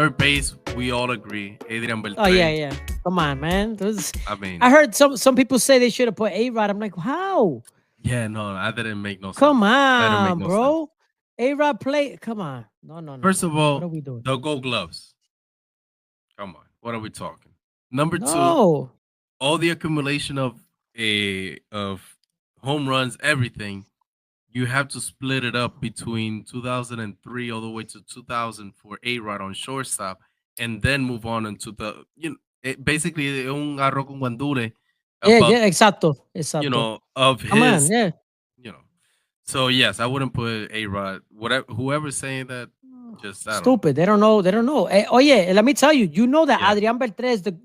Third base, we all agree. Adrian Oh yeah, Beltre. yeah. Come on, man. I mean, I heard some people say they should have put A-Rod. I'm like, how? yeah, no, that didn't make no Come sense. That didn't make on, no sense. bro. A-Rod play. Come on. No, no, no, First no, of no. What all, are we doing? the Gold Gloves. Come on, what are we talking? Number two, No. all the accumulation of home runs, everything. You have to split it up between 2003 all the way to 2000 for A-Rod on shortstop, and then move on into basically un arroz con guandule Yeah, about yeah, exacto. Exacto. of Come on, his yeah. you know. So yes, I wouldn't put A-Rod. Whatever, whoever's saying that, just I don't know. Stupid. They don't know. They don't know. Oh yeah, let me tell you. You know that Yeah, Adrian Beltre is the,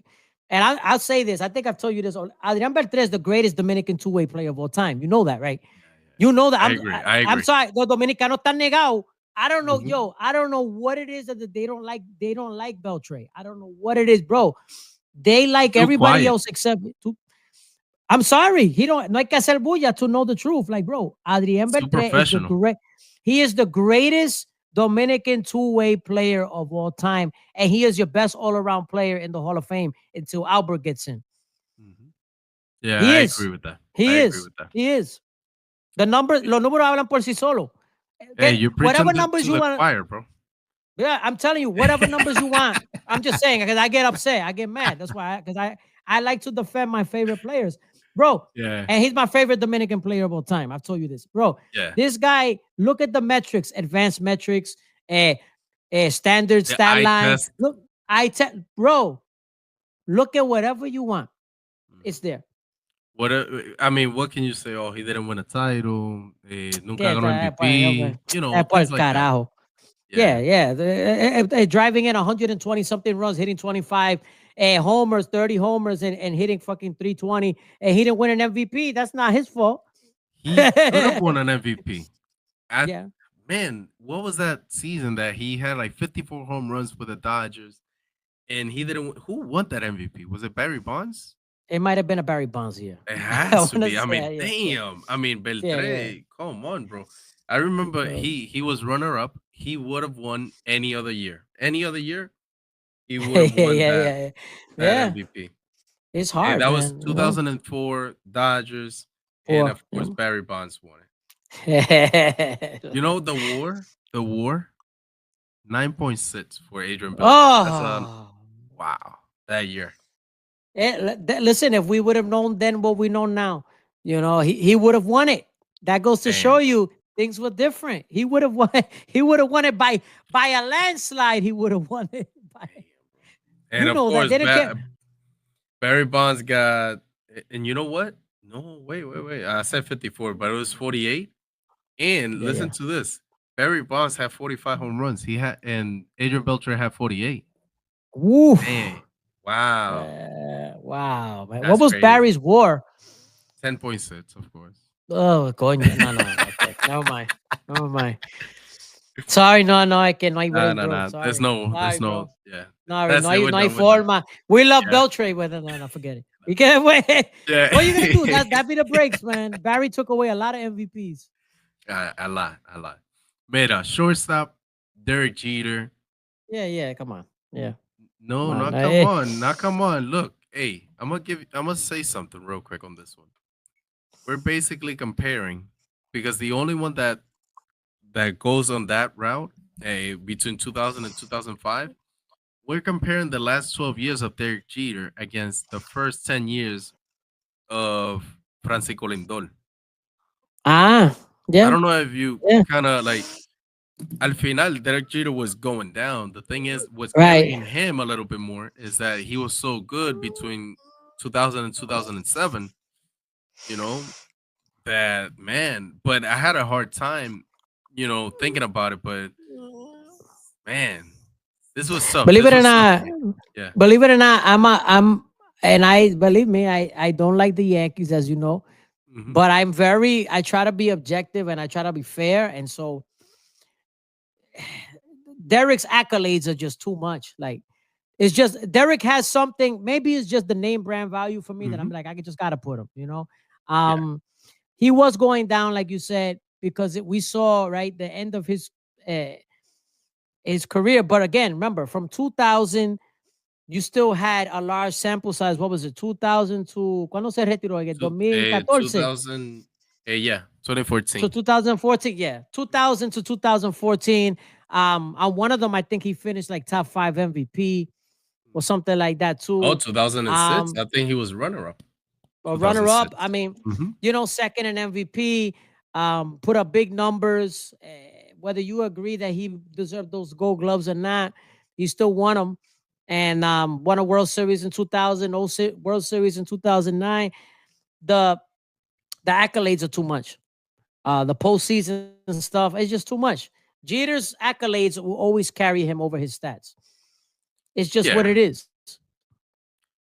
and I'll say this. I think I've told you this. Adrian Beltre is the greatest Dominican two-way player of all time. You know that, right? yeah. You know that. I agree. I I'm agree. sorry. The Dominicanos están negados. I don't know, Mhm. yo. I don't know what it is that they don't like. They don't like Beltre. I don't know what it is, bro. They like Too everybody quiet. else except. I'm sorry. He don't. No hay que hacer bulla to know the truth. Like, bro, Adrian Too Beltre is the professional. great. He is the greatest Dominican two-way player of all time, and he is your best all-around player in the Hall of Fame until Albert gets in. Mhm. Yeah, He I agree is. with that. I He agree is. with that. He is. The numbers, los números hablan por sí solo. Hey, you're Whatever preaching numbers to you the want. choir, bro. Yeah, I'm telling you, whatever numbers you want. I'm just saying because I get upset. I get mad. That's why, because I like to defend my favorite players, bro. Yeah, And he's my favorite Dominican player of all time. I've told you this, bro. yeah. This guy, look at the metrics, advanced metrics, standard The stat eye line. test. Look, bro, look at whatever you want. It's Mhm. there. What I mean, what can you say? Oh, he didn't win a title. Nunca Que ganó MVP. okay. Por el Things like that. carajo. Yeah, Yeah. yeah. Driving in 120 something runs, hitting 25 homers, 30 homers, and hitting fucking 320. And he didn't win an MVP. That's not his fault. He could have won an MVP. I Yeah. Man, what was that season that he had like 54 home runs with the Dodgers and he didn't who won that MVP? Was it Barry Bonds? It might have been a Barry Bonds year. It I has want to to be. I mean, say, yeah, yeah, damn. I mean, yeah, yeah. Beltre, come on, bro. I remember Bro. he was runner up. He would have won any other year. Any other year, he would Yeah, have yeah, won that yeah. that Yeah. MVP. It's And hard, that was man. 2004 Dodgers, and Four. of Yeah. course Barry Bonds won it. The war, 9.6 for Adrian Beltre. That's a Oh. wow that year. Listen, if we would have known then what we know now, he would have won it. That goes to show Damn, you things were different. He would have won. He would have won it by a landslide. He would have won it. damn, bro. And You of know that course, they didn't care. Barry Bonds got, and you know what? No, wait. I said 54, but it was 48. And Yeah, listen yeah. to this: Barry Bonds had 45 home runs. And Adrian Beltre had 48. Woof. Man, wow, Wow, man. What that's was crazy. Barry's war? 10.6, of course. Oh, coño. No, no. Okay. Never mind. Never mind. Sorry, no, I can't. No hay No, break, no, bro. no. Sorry. There's Sorry, no, bro. yeah. No, That's it. We're no hay done. We're done. forma. We love Yeah, Beltray, but no, forget it. We can't wait. yeah. What are you gonna do? That be the breaks, man. Barry took away a lot of MVPs. I lied. I lied. Made a shortstop, Derek Jeter. Yeah, yeah. Come on. Yeah, come No, on. not come on, not come on. Look, hey, I'm gonna say something real quick on this one. We're basically comparing because the only one that goes on that route, between 2000 and 2005, we're comparing the last 12 years of Derek Jeter against the first 10 years of Francisco Lindor. Ah, I yeah, don't know if you yeah. kind of like al final Derek Jeter was going down. The thing is, what's Right. carrying him a little bit more is that he was so good between 2000 and 2007, you know, that man. But I had a hard time, thinking about it. But man, this was tough. Believe This it or was tough for not, me. Yeah. and I believe me, I don't like the Yankees, as you know, Hmm. but I try to be objective and I try to be fair, and so Derek's accolades are just too much. Like it's just Derek has something. Maybe it's just the name brand value for me that I'm Hmm. like I just gotta put him. Yeah. Um, he was going down like you said because we saw right the end of uh, his career. But again, remember, from 2000, you still had a large sample size. What was it? 2000 to ¿cuándo se retiró? En el 2014. 2000, yeah, 2014. So 2014, yeah, 2000 to 2014. On one of them, I think he finished like top 5 MVP or something like that Oh, too. 2006. I think he was runner up. A runner up. 2006. I mean, Hmm. second in MVP. Put up big numbers. Whether you agree that he deserved those Gold Gloves or not, he still won them, and won a World Series in 2000, World Series in 2009. The the accolades are too much. The postseason stuff is just too much. Jeter's accolades will always carry him over his stats. It's just what Yeah, it is.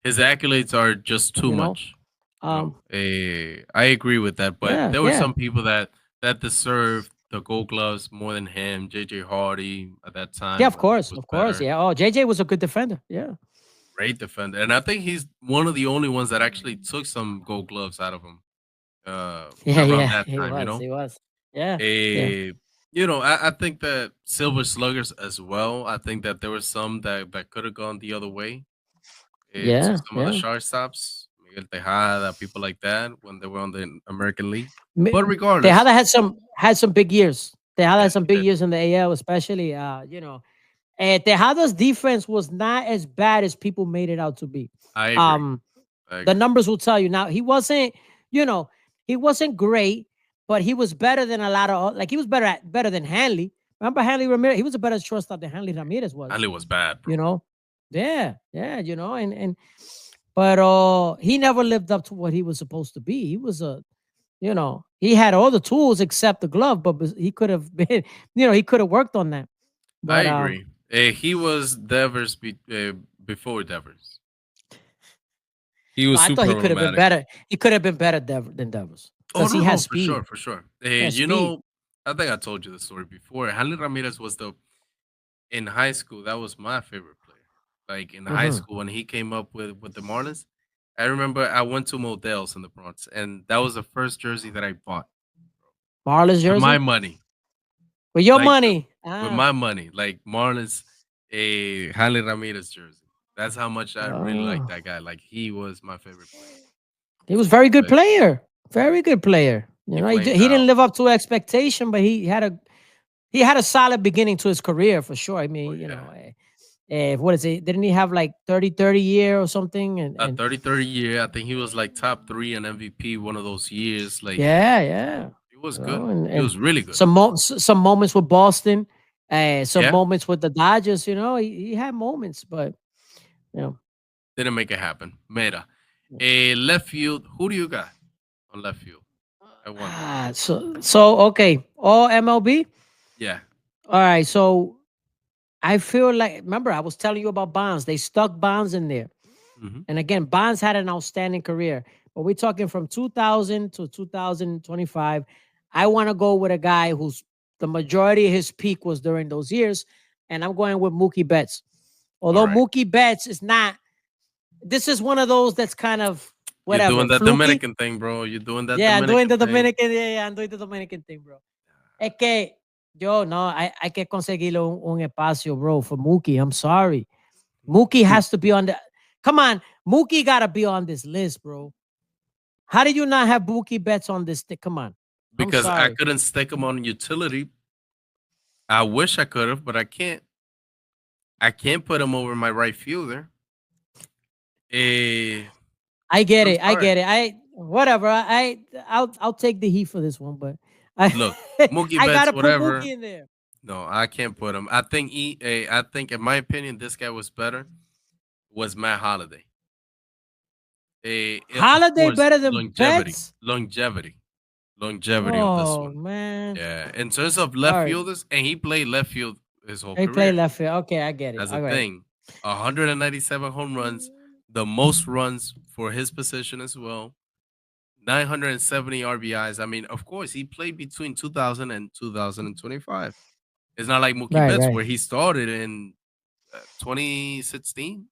his accolades are just too You know. much. Um. I agree with that, but Yeah. there were Yeah. some people that deserved the Gold Gloves more than him. JJ Hardy at that Yeah. time Of course. was Of course. better. Yeah. Oh, JJ was a good defender. Yeah. Great defender, and I think he's one of the only ones that actually took some Gold Gloves out of him Yeah. around Yeah. that He time. was. He was. Yeah. Yeah. A I think that Silver Sluggers as well. I think that there were some that could have gone the other way to Yeah. some of the Yeah. shortstops, Miguel Tejada, people like that when they were on the American League. But Mi- regardless, Tejada had some big years. Tejada yeah, had some he big did. years in the AL, especially. Tejada's defense was not as bad as people made it out to be. I agree. Um, I the agree. numbers will tell you. Now you know, he wasn't great, but he was better than a lot of like he was better than Hanley. Remember Hanley Ramirez? He was a better shortstop than Hanley Ramirez was. Ali was bad, You bro. know, yeah, yeah, and but he never lived up to what he was supposed to be. He was he had all the tools except the glove, but he could have been, he could have worked on that. I But agree. He was before Devers. He was I thought super he could have been automatic. better. He could have been better than Devers Oh because no, he has no, for speed. sure, for sure. He has speed. I think I told you the story before. Hanley Ramirez was the in high school. That was my favorite player. Like in high Hmm. school when he came up with the Marlins, I remember I went to Modell's in the Bronx, and that was the first jersey that I bought Marlins with my jersey money. with your Like money. with Ah, my money, like Marlins a Hanley Ramirez jersey. That's how much I really like oh. that guy. Like he was my favorite player. He was very good Like player. Very good player. he He, flamed he out. didn't live up to expectation, but he had a solid beginning to his career for sure. I Oh mean, yeah. what is it? Didn't he have like 30 year or something? A And 30 year. I think he was like top 3 in MVP one of those years. Like yeah, yeah. he was You know, good. and He and was really good. some moments with Boston, some Yeah, moments with the Dodgers. He had moments, but you know. didn't make it happen. Meta. A left field. Who do you got on left field? I wonder. So okay, all MLB. Yeah. All right, so I feel like remember I was telling you about Bonds. They stuck Bonds in there. Hmm. And again, Bonds had an outstanding career, but we're talking from 2000 to 2025. I want to go with a guy who's the majority of his peak was during those years, and I'm going with Mookie Betts. All Although right. Mookie Betts is not, this is one of those that's kind of You're whatever, doing that fluky. Dominican thing, bro. You're doing that Yeah, I'm doing Dominican the thing. Dominican. Yeah, I'm doing the Dominican thing, bro. Es que yo no, hay que conseguirle un espacio, bro, for Mookie. I'm sorry. Mookie has to be on the. Come on, Mookie gotta be on this list, bro. How do you not have Mookie Betts on this? Come on, I'm Because I sorry. couldn't stick him on utility. I wish I could have, but I can't. I can't put him over my right fielder. Eh, I get I'm it. I sorry. get it. Whatever. I'll take the heat for this one, but I Look, Mookie I Betts, gotta put whatever. Mookie in there. No, I can't put him. I think, in my opinion, this guy was better. Was Matt Holliday. Of Holiday course, better than Betts? longevity on this Oh one. man. Yeah, in terms of All left right. fielders, and he played left field his whole He played career. left field. Okay, I get it. That's the All right. thing. 197 home runs, the most runs for his position as well. 970 RBIs. I mean, of course, he played between 2000 and 2025. It's not like Mookie Right, Betts right. where he started in 2016.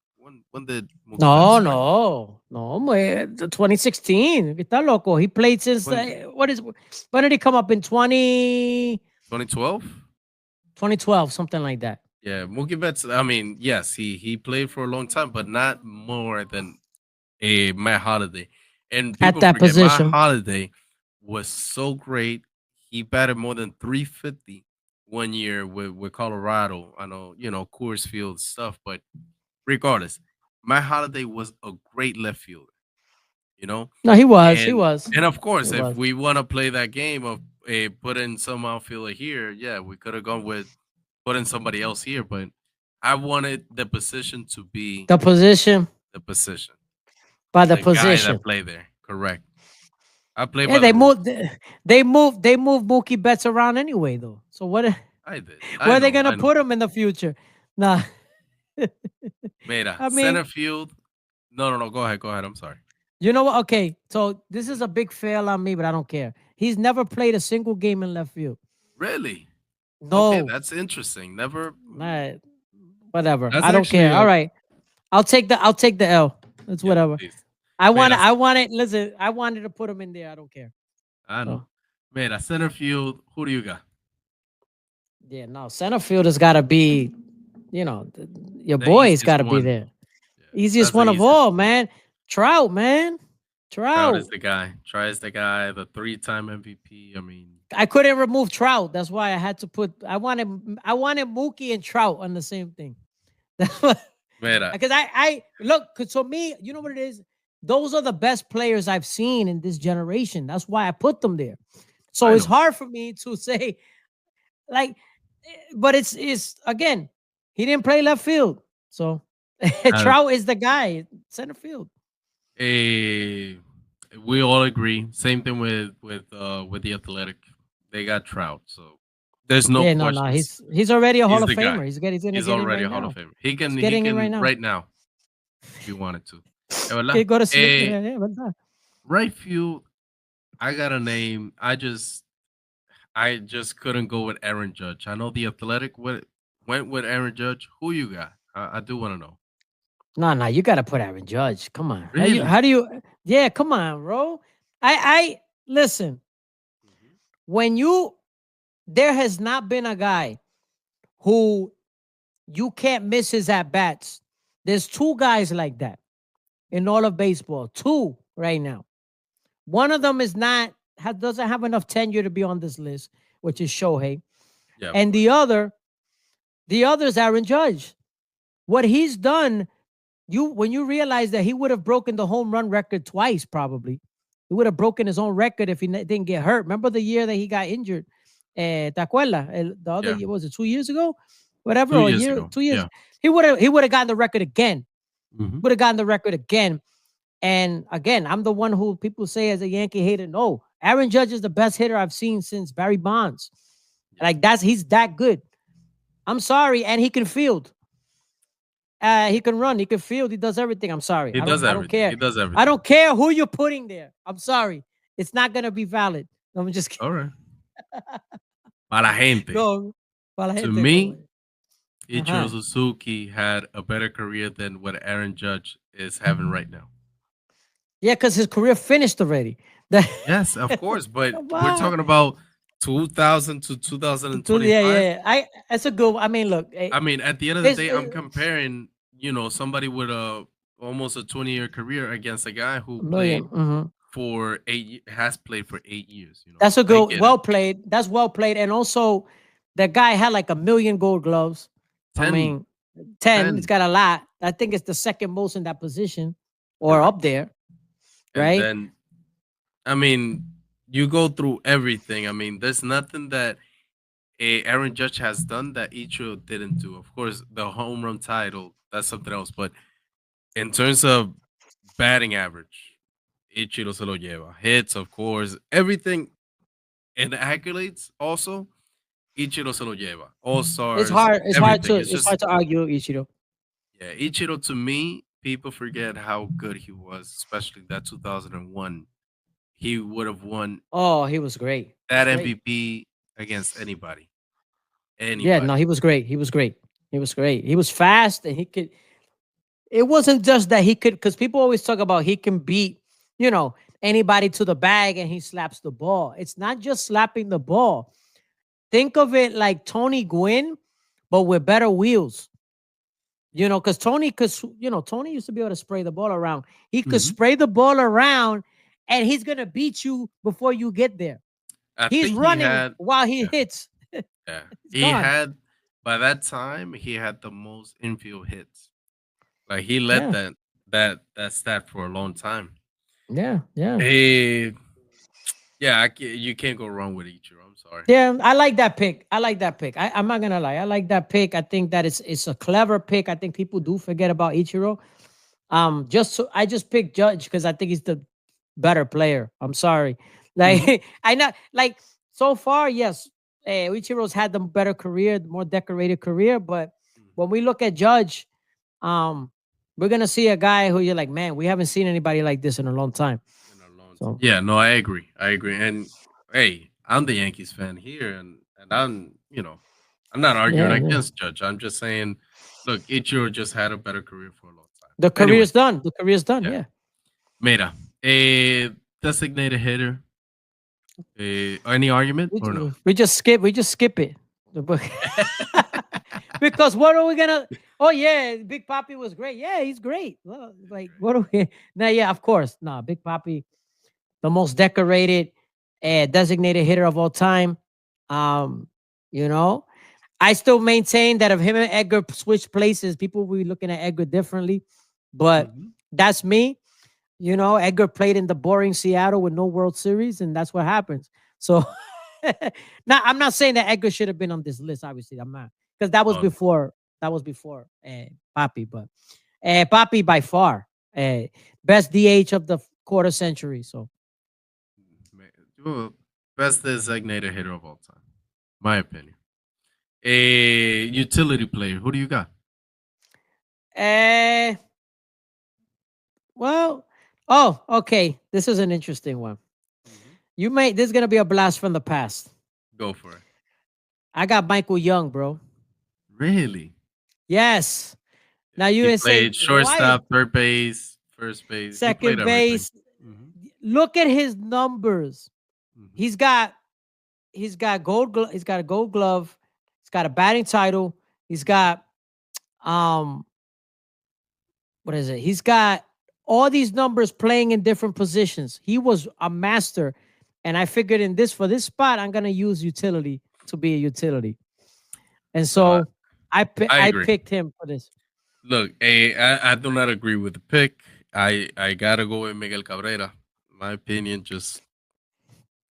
When did Mookie Betts No, start? no, no, the 2016. Está loco. He played since 20, when did he come up in 2012? 2012, something like that. Yeah, Mookie Betts. I mean, yes, he played for a long time, but not more than a Matt Holiday. And at people that forget Matt position. Holiday was so great. He batted more than 350 one year with Colorado. I know, Coors Field stuff, but regardless, Matt Holiday was a great left fielder, you know? No, he was. He And was. and of He course, if was. we want to play that game of putting some outfielder here, yeah, we could have gone with putting somebody else here, but I wanted the position to be The position the position, by the the guy position. that played there. Correct. I play Yeah, by the they rules. moved. They moved Mookie Betts around anyway, though. So what? I did. I Where are they know. gonna I know. put him in the future? Nah. Mira, I mean, center field. No, no, no. Go ahead. Go ahead. I'm sorry. you know what? Okay, so this is a big fail on me, but I don't care. He's never played a single game in left field. Really? Okay, No, that's interesting. Never. nah, whatever. That's I don't actually care. All a. right, I'll take the L. It's Yeah, whatever. please. I want Mira, it. I want it. Listen, I wanted to put him in there. I don't care. I know. So Mira, center field. Who do you got? yeah, no, center field has got to be. Your The boy's got easiest to be one. there. Yeah, Easiest that's the one of easiest all, one. man. Trout, man. Trout is Trout. the guy. Trout is the guy. The three-time MVP. I mean, I couldn't remove Trout. That's why I had to put. I wanted Mookie and Trout on the same thing. That's what. Mira, Because I look. Cause to me, you know what it is. Those are the best players I've seen in this generation. That's why I put them there. So I it's know. hard for me to say like, but it's again, he didn't play left field. So Uh, Trout is the guy center field. eh, we all agree. Same thing with the Athletic. They got Trout, so there's no Yeah, no, no. questions. He's already a Hall He's of the guy. Famer. He's gonna He's get in already right a Hall of now. Famer. He He's can he getting in right can now. right now if he wanted to. Eh, Okay, ¿verdad? go to sleep. Yeah, yeah, ¿verdad? Right field. I got a name. I just couldn't go with Aaron Judge. I know the Athletic went with Aaron Judge. Who you got? I do want to know. No, no, you gotta put Aaron Judge. Come on. How you Really? how do you yeah, come on, bro. I listen, Mhm. when you there has not been a guy who you can't miss his at bats. There's two guys like that in all of baseball. Two right now. One of them is not doesn't have enough tenure to be on this list, which is Shohei. Yeah, of And course. the other is Aaron Judge. What he's done, when you realize that he would have broken the home run record twice, probably. He would have broken his own record if he didn't get hurt. Remember the year that he got injured? ¿Te acuerdas? The other Yeah, year, was it 2 years ago? Whatever, 2 years ago. 2 years. Yeah. He would have gotten the record again. Mhm. Would have gotten the record again. And again, I'm the one who people say as a Yankee hater. No, Aaron Judge is the best hitter I've seen since Barry Bonds. Yeah. Like he's that good. I'm sorry, and he can field. He can run. He can field. He does everything. I'm sorry. He I don't. does I don't everything. care. He does I everything. don't care who you're putting there. I'm sorry. It's not gonna be valid. I'm just kidding. All right. Para la gente. Go. Para la To gente, go. me, Ichiro Uh-huh. Suzuki had a better career than what Aaron Judge is having right now. Yeah, because his career finished already. The- Yes, of course, but Come we're on. talking about 2000 to Yeah, 2025. yeah. That's a good. I mean, look. I mean, at the end of the It's, day, I'm comparing, somebody with a almost a 20-year career against a guy who a million. played for has played for 8 years. That's a I good. get it. Well played. That's well played. And also, the guy had like a million Gold Gloves. I 10, mean, 10. It's 10, got a lot. I think it's the second most in that position, or correct. up there, And right? then, I mean, you go through everything. I mean, there's nothing that Aaron Judge has done that Ichiro didn't do. Of course, the home run title, that's something else. But in terms of batting average, Ichiro se lo lleva. Hits, of course, everything, and accolades also, Ichiro se lo lleva. All It's stars, hard. It's hard everything. to. It's It's just, hard to argue Ichiro. yeah, Ichiro to me, people forget how good he was, especially that 2001. He would have won Oh, he was great. He was that great. MVP against anybody. Yeah, no, Anybody. he was great. He was great. He was great. He was fast, and he could. It wasn't just that he could, because people always talk about he can beat, you know, anybody to the bag, and he slaps the ball. It's not just slapping the ball. Think of it like Tony Gwynn but with better wheels. Because Tony could, Tony used to be able to spray the ball around. He could Hmm. spray the ball around, and he's gonna beat you before you get there. I He's think he running had, while he yeah, hits. yeah. He's He gone. had by that time he had the most infield hits. Like he led Yeah, that stat for a long time. yeah, yeah. Eh, yeah, you can't go wrong with Ichiro. I'm sorry. Yeah, I like that pick. I like that pick. I'm not gonna lie. I like that pick. I think that it's a clever pick. I think people do forget about Ichiro. I just picked Judge because I think he's the better player. I'm sorry. Hmm. Like I know, like so far, yes, Ichiro's had the better career, the more decorated career. But when we look at Judge, um, we're gonna see a guy who you're like, man, we haven't seen anybody like this in a long time. In a long time. So Yeah, no, I agree. I agree. And hey, I'm the Yankees fan here, and I'm not arguing yeah, yeah. against Judge. I'm just saying, look, Ichiro just had a better career for a long time. The Anyway, career's done. The career's done. yeah, Yeah. Mira, a designated hitter. Any argument or no? We just skip it. Because what are we gonna? Oh yeah, Big Papi was great. Yeah, he's great. Well, He's like great. what are we? Now, yeah, of course. No, Big Papi, the most decorated designated hitter of all time. Um, you know, I still maintain that if him and Edgar switch places, people will be looking at Edgar differently. But Hmm. that's me. Edgar played in the boring Seattle with no World Series, and that's what happens. So, now I'm not saying that Edgar should have been on this list. Obviously, I'm not, because that was Oh, before Papi. But Papi by far best DH of the quarter century. So, well, best designated hitter of all time, my opinion. A utility player. Who do you got? uh, well, oh, okay. This is an interesting one. Hmm. This is gonna be a blast from the past. Go for it. I got Michael Young, bro. Really? Yes. Yeah. Now you He would say played why shortstop, third base, first base. He played second everything. base? Hmm. Look at his numbers. Hmm. He's got he's got a gold glove. He's got a batting title. He's Hmm. got um what is it? He's got all these numbers playing in different positions. He was a master, and I figured in this for this spot I'm gonna use utility to be a utility, and No, so I I agree. picked him for this. Look, I do not agree with the pick. I gotta go with Miguel Cabrera. My opinion, just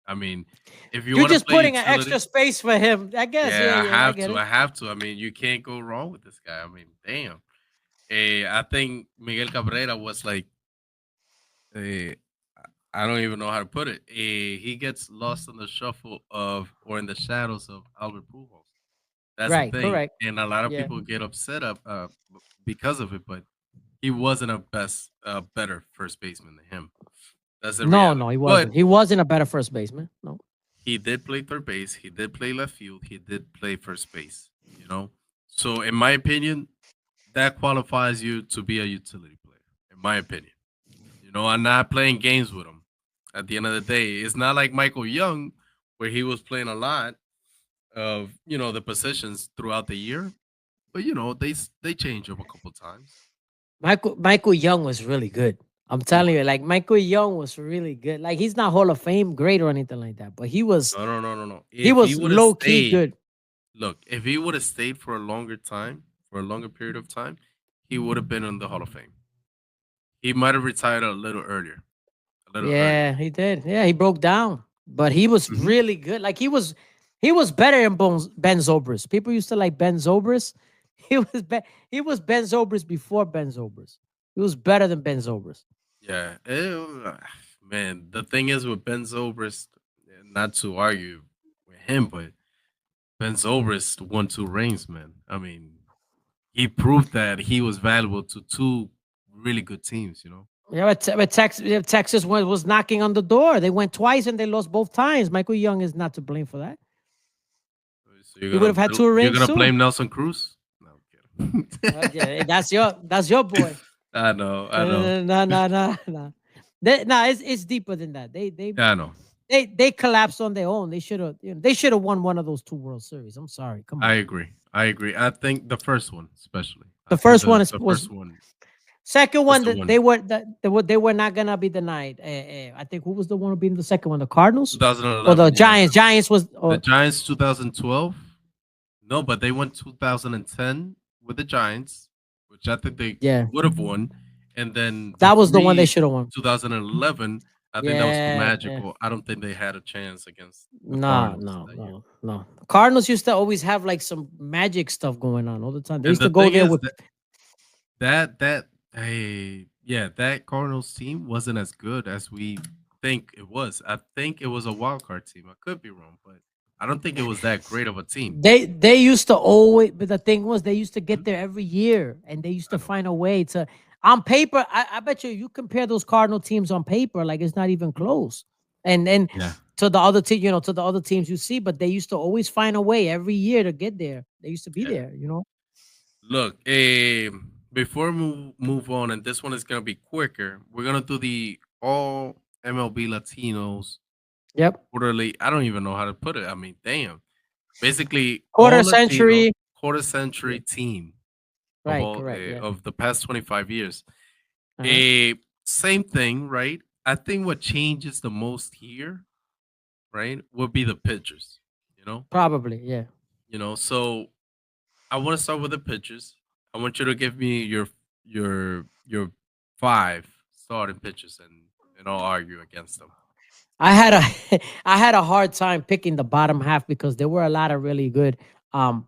I mean, if you You're want to just play putting an extra utility, space for him, I guess. Yeah, yeah, I yeah, I have get to. it. I have to. I mean, you can't go wrong with this guy. I mean, damn. I think Miguel Cabrera was like, uh, I don't even know how to put it. He gets lost in the shuffle of or in the shadows of Albert Pujols. That's the Right, thing, correct. and a lot of Yeah. people get upset because of it. But he wasn't better first baseman than him. That's the No, reality. no, he But wasn't. He wasn't a better first baseman. No. he did play third base. He did play left field. He did play first base. So in my opinion, that qualifies you to be a utility player. In my opinion, I'm not playing games with him. At the end of the day, it's not like Michael Young, where he was playing a lot of the positions throughout the year. But they change up a couple times. Michael Young was really good. I'm He telling you, was. like Michael Young was really good. Like he's not Hall of Fame great or anything like that, but No, no, no, no, no. he If he was would have low key stayed, good. look, if he would have stayed for a longer time, for a longer period of time, he would have been in the Hall of Fame. He might have retired a little earlier, a little earlier. Yeah, he did. Yeah, he broke down, but he was Hmm. really good. Like he was better than Ben Zobrist. People used to like Ben Zobrist. He was Ben Zobrist before Ben Zobrist. He was better than Ben Zobrist. Yeah, man. The thing is with Ben Zobrist, not to argue with him, but Ben Zobrist won two rings, man. I mean, he proved that he was valuable to two really good teams. Yeah, Texas was knocking on the door. They went twice and they lost both times. Michael Young is not to blame for that. So He would have had two you're rings gonna too. blame Nelson Cruz? No, I'm kidding. Yeah, that's your boy. I know, I know, No, no, no, no. No, it's deeper than that. They I know. they collapsed on their own. They should have they should have won one of those two World Series. I'm sorry. Come I on. agree. I agree. I think the first one, especially. I The think first one the was first one second was one the that one. they were not gonna be denied. I think who was the one being the second one? The Cardinals or the 2011, yeah. Giants? Giants was The or Giants 2012. No, but they won 2010 with the Giants, which I think they yeah, would have won. And then the that was the one they three should have won. 2011, I think that was too Yeah, yeah. magical. I don't think they had a chance against the No, Cardinals no, that year. no, no. Cardinals used to always have like some magic stuff going on all the time. They And used to the go thing there is with that hey, yeah, that Cardinals team wasn't as good as we think it was. I think it was a wild card team. I could be wrong, but I don't think it was that great of a team. they used to always, but the thing was they used to Mhm. get there every year and they used I to know. find a way to on paper. I bet you compare those Cardinal teams on paper, like it's not even Mhm. close. And Yeah. to the other team, to the other teams you see, but they used to always find a way every year to get there. They used to be Yeah. there. Look, before move on, and this one is gonna be quicker. We're gonna do the all MLB Latinos Yep. quarterly. I don't even know how to put it. I mean, damn. Basically, all Quarter Latino century. quarter Yeah. century team of Right, all correct. Yeah. of the past 25 years. Uh-huh. A Same thing, right? I think what changes the most here, right, would be the pitchers. You know, Probably, yeah. So I want to start with the pitchers. I want you to give me your five starting pitchers, and I'll argue against them. I had a I had a hard time picking the bottom half because there were a lot of really good. Um,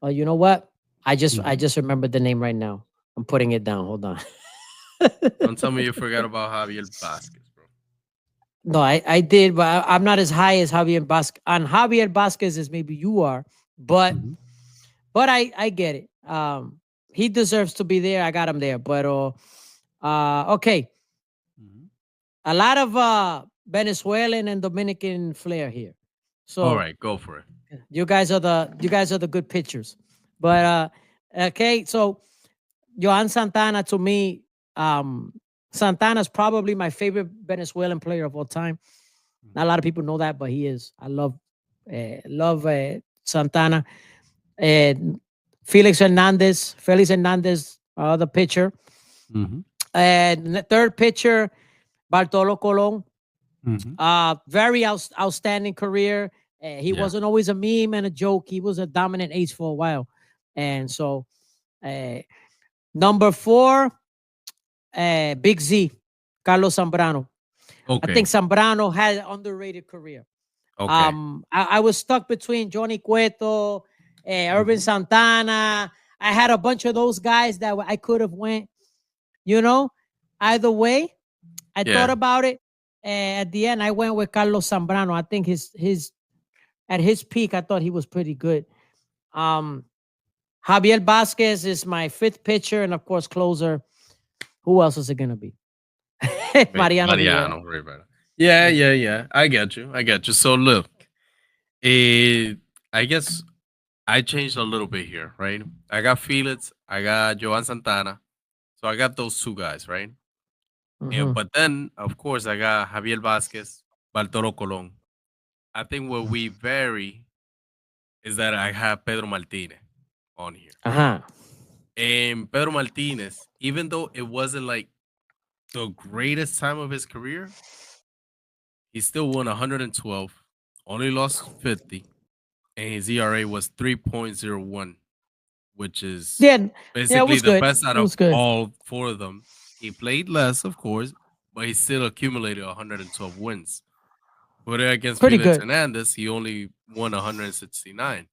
you know what? I Mhm. just remembered the name right now. I'm putting it down. Hold on. Don't tell me you forgot about Javier Vasquez, bro. No, I did, but I'm not as high as Javier Vasquez. On Javier Vasquez as maybe you are, but Mhm. I get it. He deserves to be there. I got him there, but okay, Mhm. a lot of Venezuelan and Dominican flair here. All So right, go for it. you guys are the good pitchers. But okay, so Johan Santana to me, Santana's probably my favorite Venezuelan player of all time. Not a Mhm. lot of people know that, but he is. I love Santana and Felix Hernandez, the pitcher, Mhm. and the third pitcher, Bartolo Colon. Mhm. Very outstanding career. He Yeah. wasn't always a meme and a joke. He was a dominant ace for a while. And so, uh, number four, Big Z, Carlos Zambrano. I think Okay. Zambrano had an underrated career. Okay. I was stuck between Johnny Cueto, Irvin Mhm. Santana. I had a bunch of those guys that I could have went, you know, either way. I thought Yeah. about it. At the end, I went with Carlos Zambrano. I think his at his peak, I thought he was pretty good. Um, Javier Vasquez is my fifth pitcher, and of course, closer. Who else is it gonna be? Mariano Rivera. Mariano Rivera. Yeah, Yeah. yeah, yeah. I get you. I get you. So look, eh, I guess I changed a little bit here, right? I got Felix, I got Joan Santana. So I got those two guys, right? Hmm. But then, of course, I got Javier Vasquez, Bartolo Colon. I think where we vary is that I have Pedro Martinez on here. Uh-huh. And Pedro Martinez, even though it wasn't like the greatest time of his career, he still won 112, only lost 50, and his ERA was 3.01, which is Yeah, yeah, it basically was the good. best out It of was good. all four of them. He played less, of course, but he still accumulated 112 wins. Put it against Pretty Felix good. Hernandez, he only won 169.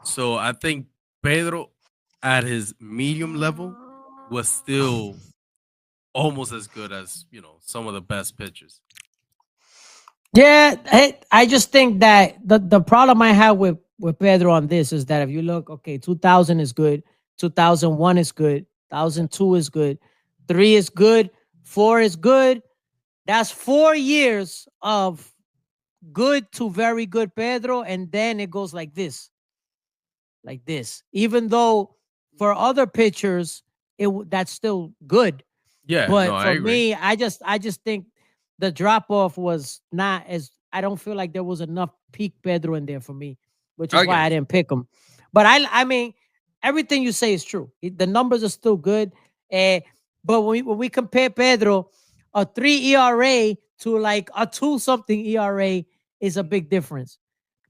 So I think Pedro at his medium level was still almost as good as, some of the best pitchers. Yeah, I just think that the problem I have with Pedro on this is that if you look, okay, 2000 is good, 2001 is good, Yeah. 2002 is good, 3 is good, 4 is good. That's 4 years of good to very good Pedro, and then it goes like this, like this. Even though for other pitchers, that's still good, Yeah, no, but I for agree. me, I just think the drop off was not as. I don't feel like there was enough peak Pedro in there for me, which is I why I get didn't pick him. But I mean, everything you say is true. The numbers are still good. Uh, but when we compare Pedro, a 3 ERA to like a 2 something ERA is a big difference.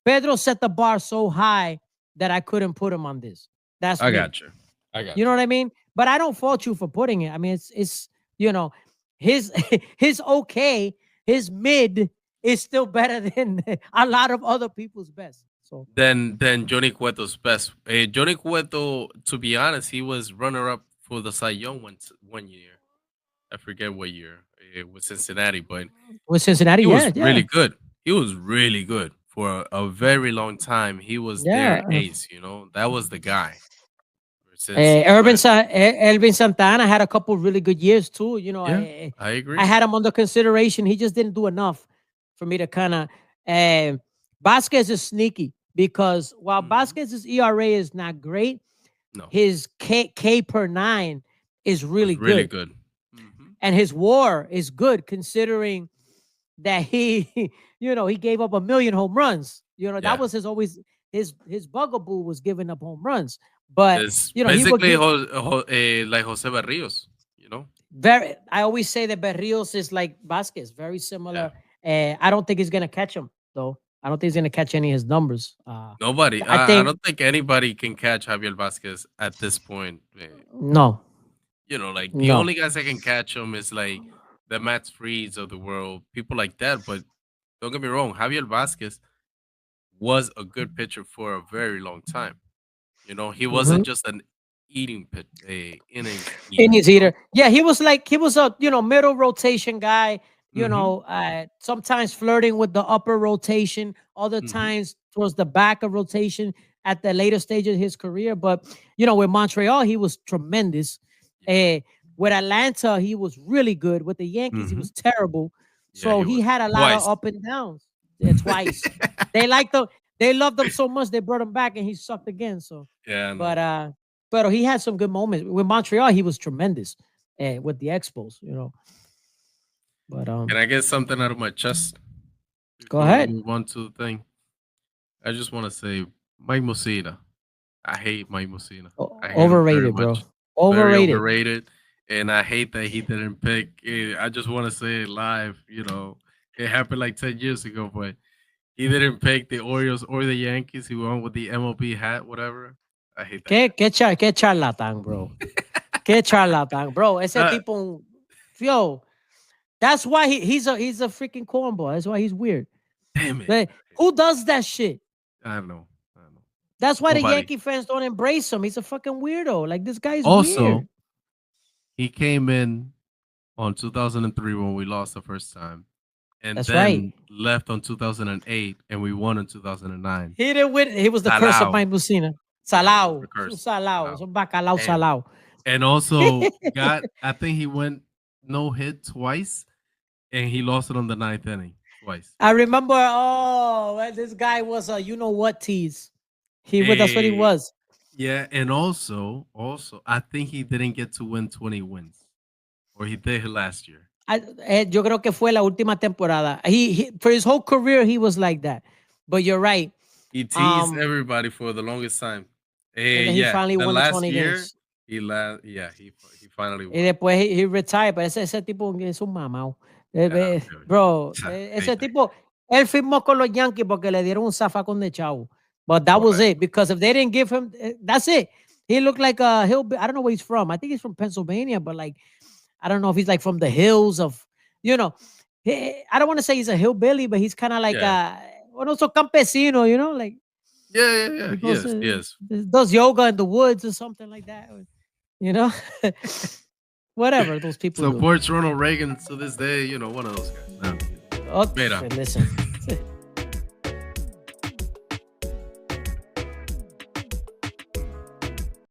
Pedro set the bar so high that I couldn't put him on this. That's I me. got you. I You got know you. what I mean? But I don't fault you for putting it. I mean, it's you know, his his okay, his mid is still better than a lot of other people's best. So Then Johnny Cueto's best. Johnny Cueto, to be honest, he was runner up for the Cy Young one year. I forget what year it was Cincinnati, but with Cincinnati, he was yeah, yeah, really good. He was really good for a very long time. He was their yeah. ace. That was the guy. Since he went, Elvin Santana had a couple really good years too. yeah, I I agree. had him under consideration. He just didn't do enough for me to kind of. Vasquez is sneaky because while Hmm. Vasquez's ERA is not great, No, his K per nine is was really really good, good. Hmm. and his WAR is good considering that he, he gave up a million home runs. That Yeah, was his bugaboo was giving up home runs, but it's he would basically give. like Jose Barrios. You know, Very. I always say that Berrios is like Vasquez, very yeah. similar. I don't think he's gonna catch him though. I don't think he's gonna catch any of his numbers. Nobody. I I think don't think anybody can catch Javier Vasquez at this point. no, Like the no. only guys that can catch him is like the Matt Freeds of the world, people like that. But don't get me wrong, Javier Vasquez was a good pitcher for a very long time. He wasn't Mhm. just an eating pit, a innings eater. Innings eater. Yeah, he was a middle rotation guy. Hmm. Sometimes flirting with the upper rotation, other Hmm. times towards the back of rotation at the later stage of his career. But with Montreal, he was tremendous. Yeah. Uh, with Atlanta, he was really good. With the Yankees, he Hmm. was terrible. Yeah, So he he was had a lot of twice. up and downs. Yeah, twice. They liked him. They loved him so much they brought him back, and he sucked again. So, Yeah, I but know. he had some good moments with Montreal. He was tremendous with the Expos. But Can I get something out of my chest go before we ahead. move on to the thing? I just want to say Mike Mussina. I hate Mike Mussina. I hate him very Overrated, bro. much. Very Overrated. overrated. And I hate that he didn't pick. I just want to say it live. It happened like 10 years ago, but he didn't pick the Orioles or the Yankees. He went with the MLB hat, whatever. I hate that Qué charlatán, bro. Qué charlatán, bro. Ese guy. tipo, yo. That's why he's a freaking cornball. That's why he's weird. Damn it. Like, who does that shit? I know. I know. That's why the Nobody. Yankee fans don't embrace him. He's a fucking weirdo. Like this guy's Also, weird. he came in on 2003 when we lost the first time, and That's right. then left on 2008, and we won in 2009. He didn't win. He was the curse of Salao. Mike Mussina. Yeah, he was the Salao. Es un curse. salao. Es Salao. un bacalao And salao. and also I think he went no hit twice, and he lost it on the ninth inning twice. I remember, this guy was a what tease. That's what he Eh, was. yeah, and also, I think he didn't get to win 20 wins, or he did last year. Yo creo que fue la última temporada. He for his whole career he was like that. But you're right. He teased Um, everybody for the longest time. and then he Yeah, finally the won the last 20 year games. yeah, he finally Y won. después he retired, pero ese tipo es un mamado. Yeah, Bro, I hate ese that tipo, él firmó con los Yankees porque le dieron un zafacón de chavo. But that was it. guy. Because if they didn't give him, that's it. He looked like a hillbilly. I don't know where he's from. I think he's from Pennsylvania, but like, I don't know if he's like from the hills of, you know, I don't want to say he's a hillbilly, but he's kind of like Yeah. uno so campesino, like Yeah. he He goes, is. He is. does yoga in the woods or something like that, you know? Whatever those people do. Supports Ronald Reagan to this day. One of those guys. No. Oh, Mira, listen.